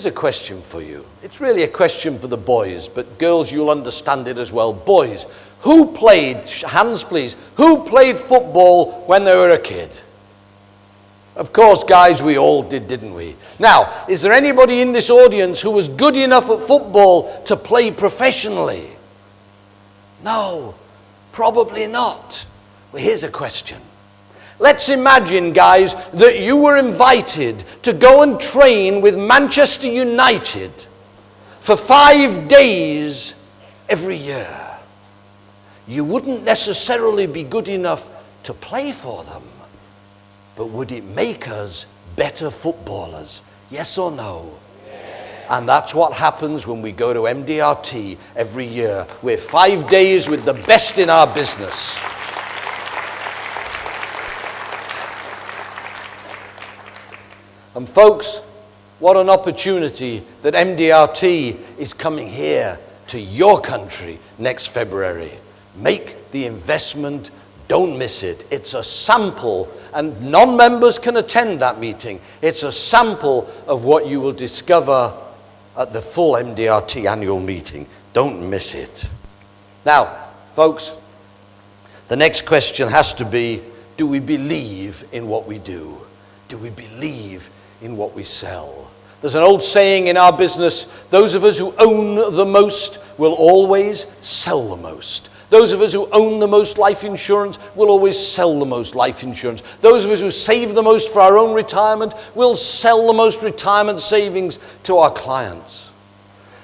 Here's a question for you. It's really a question for the boys, but girls, you'll understand it as well. Boys, who played, hands please, who played football when they were a kid? Of course, guys, we all did, didn't we? Now, is there anybody in this audience who was good enough at football to play professionally? No, probably not. Well, here's a question. Let's imagine, guys, that you were invited to go and train with Manchester United for 5 days every year. You wouldn't necessarily be good enough to play for them, but would it make us better footballers? Yes or no? Yes. And that's what happens when we go to MDRT every year. We're 5 days with the best in our business. And folks, what an opportunity that MDRT is coming here to your country next February. Make the investment, don't miss it. It's a sample, and non-members can attend that meeting. It's a sample of what you will discover at the full MDRT annual meeting. Don't miss it. Now, folks, the next question has to be, do we believe in what we do? Do we believe in what we sell? There's an old saying in our business, those of us who own the most will always sell the most. Those of us who own the most life insurance will always sell the most life insurance. Those of us who save the most for our own retirement will sell the most retirement savings to our clients.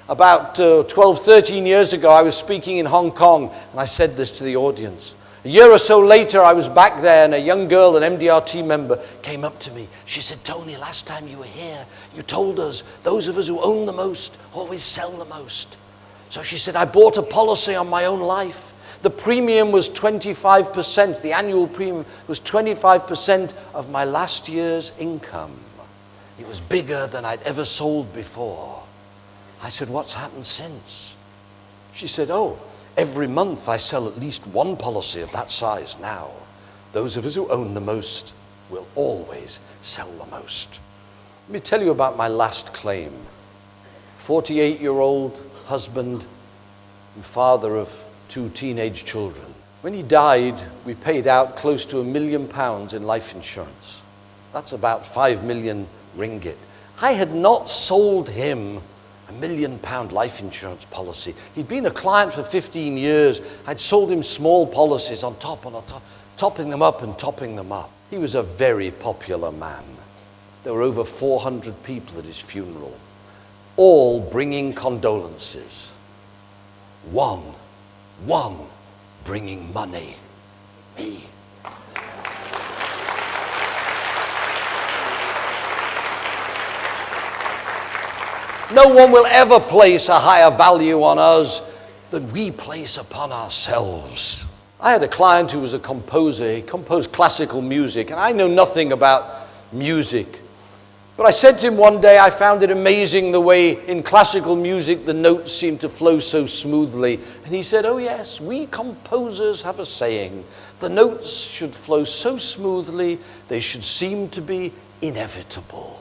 About 12, 13 years ago, I was speaking in Hong Kong, and I said this to the audience. A year or so later, I was back there, and a young girl, an MDRT member, came up to me. She said, Tony, last time you were here, you told us those of us who own the most always sell the most. So she said, I bought a policy on my own life. The premium was 25%. The annual premium was 25% of my last year's income. It was bigger than I'd ever sold before. I said, what's happened since? She said, oh, every month I sell at least one policy of that size now. Those of us who own the most will always sell the most. Let me tell you about my last claim. 48-year-old husband and father of 2 teenage children. When he died, we paid out close to £1 million in life insurance. That's about 5 million ringgit. I had not sold him £1 million life insurance policy. He'd been a client for 15 years. I'd sold him small policies on top and on top, topping them up and topping them up. He was a very popular man. There were over 400 people at his funeral, all bringing condolences. One bringing money. Me. No one will ever place a higher value on us than we place upon ourselves. I had a client who was a composer. He composed classical music, and I know nothing about music. But I said to him one day, I found it amazing the way in classical music the notes seem to flow so smoothly. And he said, oh yes, we composers have a saying. The notes should flow so smoothly, they should seem to be inevitable.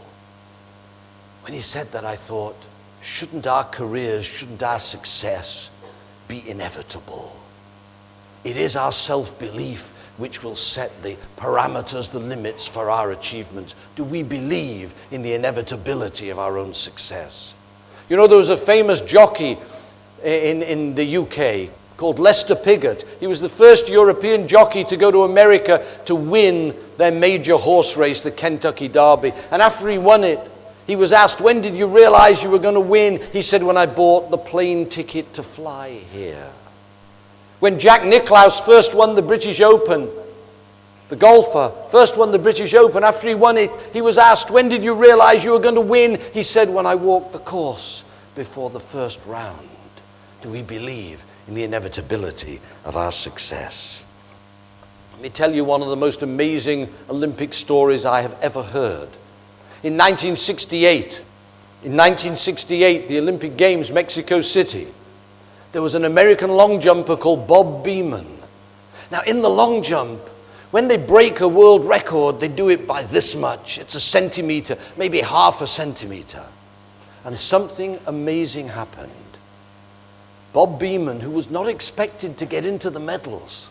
When he said that, I thought, shouldn't our careers, shouldn't our success be inevitable? It is our self-belief which will set the parameters, the limits for our achievements. Do we believe in the inevitability of our own success? You know, there was a famous jockey in the UK called Lester Piggott. He was the first European jockey to go to America to win their major horse race, the Kentucky Derby. And after he won it, he was asked, when did you realize you were going to win? He said, when I bought the plane ticket to fly here. When Jack Nicklaus first won the British Open, the golfer first won the British Open, after he won it, he was asked, when did you realize you were going to win? He said, when I walked the course before the first round. Do we believe in the inevitability of our success? Let me tell you one of the most amazing Olympic stories I have ever heard. In 1968, the Olympic Games, Mexico City, there was an American long jumper called Bob Beamon. Now, in the long jump, when they break a world record, they do it by this much. It's a centimeter, maybe half a centimeter. and something amazing happened. Bob Beamon, who was not expected to get into the medals,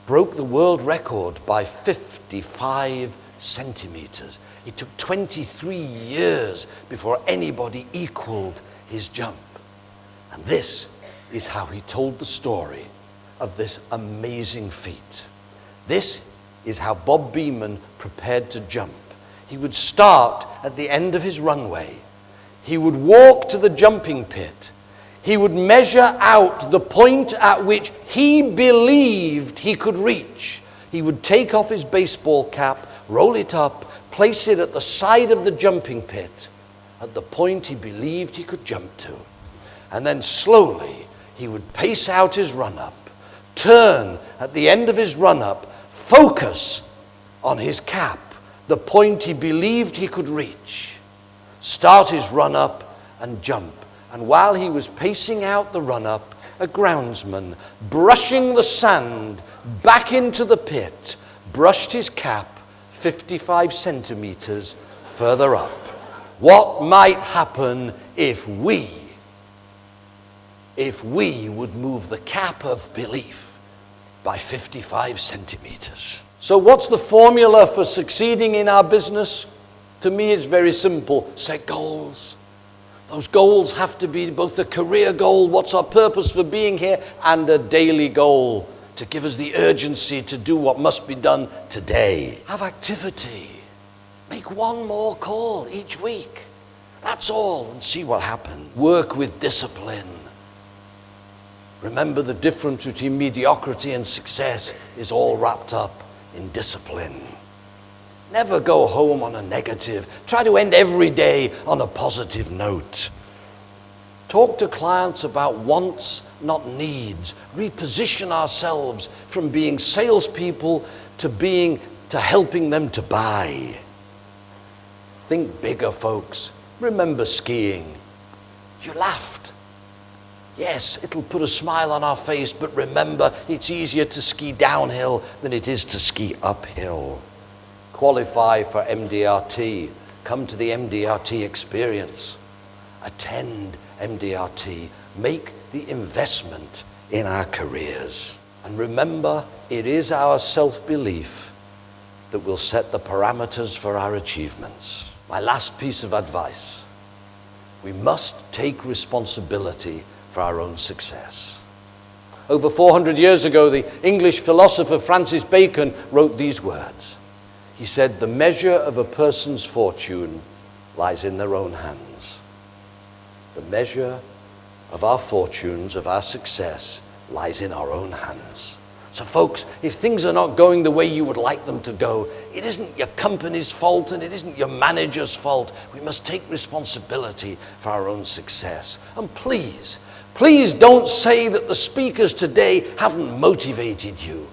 broke the world record by 55 centimeters. It took 23 years before anybody equaled his jump. And this is how he told the story of this amazing feat. This is how Bob Beamon prepared to jump. He would start at the end of his runway. He would walk to the jumping pit. He would measure out the point at which he believed he could reach. He would take off his baseball cap, roll it up, place it at the side of the jumping pit, at the point he believed he could jump to. And then slowly, he would pace out his run-up, turn at the end of his run-up, focus on his cap, the point he believed he could reach, start his run-up and jump. And while he was pacing out the run-up, a groundsman, brushing the sand back into the pit, brushed his cap 55 centimeters further up. What might happen if we would move the cap of belief by 55 centimeters? So what's the formula for succeeding in our business? To me, it's very simple. Set goals. Those goals have to be both a career goal, what's our purpose for being here, and a daily goal to give us the urgency to do what must be done today. Have activity. Make one more call each week. That's all, and see what happens. Work with discipline. Remember, the difference between mediocrity and success is all wrapped up in discipline. Never go home on a negative. Try to end every day on a positive note. Talk to clients about wants, not needs. Reposition ourselves from being salespeople to helping them to buy. Think bigger, folks. Remember skiing. You laughed. Yes, it'll put a smile on our face, but remember, it's easier to ski downhill than it is to ski uphill. Qualify for MDRT. Come to the MDRT experience. Attend MDRT. Make the investment in our careers. And remember, it is our self-belief that will set the parameters for our achievements. My last piece of advice. We must take responsibility for our own success. Over 400 years ago, the English philosopher Francis Bacon wrote these words. He said, "The measure of a person's fortune lies in their own hands." The measure of our fortunes, of our success, lies in our own hands. So folks, if things are not going the way you would like them to go, it isn't your company's fault and it isn't your manager's fault. We must take responsibility for our own success. And please don't say that the speakers today haven't motivated you.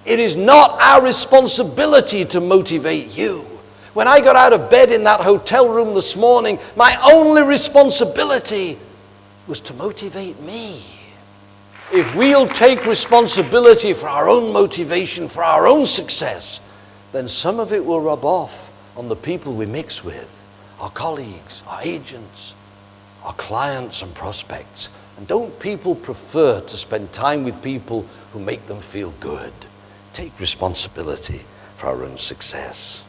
It is not our responsibility to motivate you. When I got out of bed in that hotel room this morning, my only responsibility was to motivate me. If we'll take responsibility for our own motivation, for our own success, then some of it will rub off on the people we mix with, our colleagues, our agents, our clients and prospects. And don't people prefer to spend time with people who make them feel good? Take responsibility for our own success.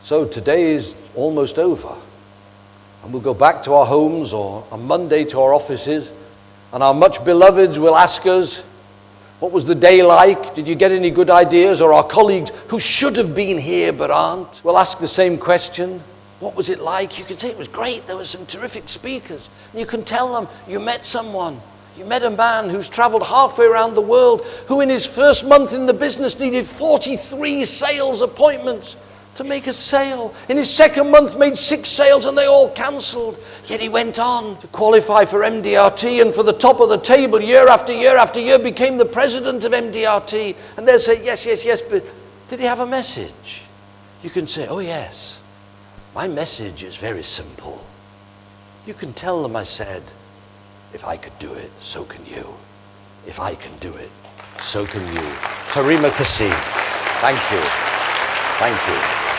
So today is almost over. And we'll go back to our homes or on Monday to our offices. And our much beloveds will ask us, what was the day like? Did you get any good ideas? Or our colleagues who should have been here but aren't will ask the same question. What was it like? You can say it was great. There were some terrific speakers. And you can tell them you met someone. You met a man who's traveled halfway around the world, who in his first month in the business needed 43 sales appointments to make a sale. In his second month made 6 sales and they all cancelled. Yet he went on to qualify for MDRT and for the top of the table year after year after year, became the president of MDRT. And they'll say, yes, but did he have a message? You can say, oh yes. My message is very simple. You can tell them I said, if I could do it, so can you. If I can do it, so can you. Terima kasih. Thank you. Thank you.